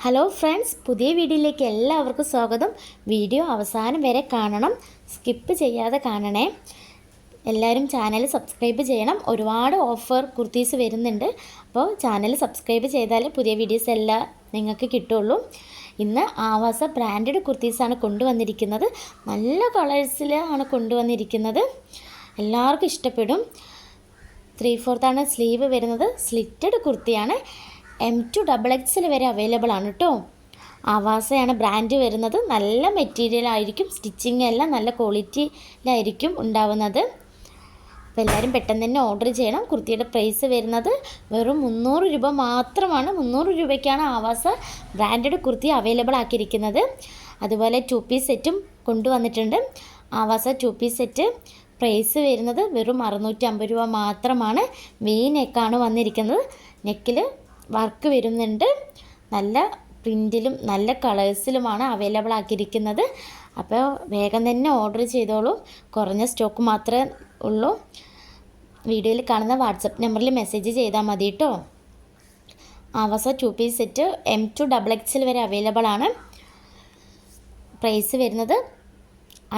Hello friends, പുതിയ വീഡിയോയിലേക്ക് എല്ലാവർക്കും സ്വാഗതം. വീഡിയോ അവസാനം വരെ കാണണം, സ്കിപ്പ് ചെയ്യാതെ കാണണേ. എല്ലാവരും ചാനൽ സബ്സ്ക്രൈബ് ചെയ്യണം. ഒരുപാട് ഓഫർ കുർത്തീസ് വരുന്നുണ്ട്. അപ്പോൾ ചാനൽ സബ്സ്ക്രൈബ് ചെയ്താൽ പുതിയ വീഡിയോസ് എല്ലാം നിങ്ങൾക്ക് കിട്ടുള്ളൂ. ഇന്ന് ആവാസ ബ്രാൻഡഡ് കുർത്തീസാണ് കൊണ്ടുവന്നിരിക്കുന്നത്. നല്ല കളേഴ്സിലാണ് കൊണ്ടുവന്നിരിക്കുന്നത്. എല്ലാവർക്കും ഇഷ്ടപ്പെടും. 3/4 സ്ലീവ് വരുന്നത്. സ്ലിറ്റഡ് കുർത്തിയാണ്. M2XXL വരെ അവൈലബിൾ ആണ് കേട്ടോ. ആവാസയാണ് ബ്രാൻഡ് വരുന്നത്. നല്ല മെറ്റീരിയൽ ആയിരിക്കും. സ്റ്റിച്ചിങ് എല്ലാം നല്ല ക്വാളിറ്റിയിലായിരിക്കും ഉണ്ടാവുന്നത്. അപ്പോൾ എല്ലാവരും പെട്ടെന്ന് തന്നെ ഓർഡർ ചെയ്യണം. കുർത്തിയുടെ പ്രൈസ് വരുന്നത് വെറും 300 രൂപ മാത്രമാണ്. 300 രൂപയ്ക്കാണ് ആവാസ ബ്രാൻഡഡ് കുർത്തി അവൈലബിൾ ആക്കിയിരിക്കുന്നത്. അതുപോലെ 2 പീസ് സെറ്റും കൊണ്ടുവന്നിട്ടുണ്ട്. ആവാസ 2 പീസ് സെറ്റ് പ്രൈസ് വരുന്നത് വെറും 650 രൂപ മാത്രമാണ്. വി നെക്കാണ് വന്നിരിക്കുന്നത്. നെക്കിൽ വർക്ക് വരുന്നുണ്ട്. നല്ല പ്രിൻറ്റിലും നല്ല കളേഴ്സിലുമാണ് അവൈലബിൾ ആക്കിയിരിക്കുന്നത്. അപ്പോൾ വേഗം തന്നെ ഓർഡർ ചെയ്തോളൂ. കുറഞ്ഞ സ്റ്റോക്ക് മാത്രമേ ഉള്ളൂ. വീഡിയോയിൽ കാണുന്ന വാട്സപ്പ് നമ്പറിൽ മെസ്സേജ് ചെയ്താൽ മതി കേട്ടോ. ആവാസ 2 പീസ് സെറ്റ് M2XXL വരെ അവൈലബിൾ ആണ്. പ്രൈസ് വരുന്നത്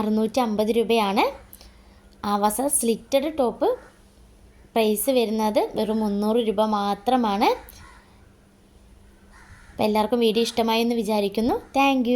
650 രൂപയാണ്. ആവാസ സ്ലിറ്റഡ് ടോപ്പ് പ്രൈസ് വരുന്നത് വെറും 300 രൂപ മാത്രമാണ്. അപ്പോൾ എല്ലാവർക്കും വീഡിയോ ഇഷ്ടമായി എന്ന് വിചാരിക്കുന്നു. താങ്ക്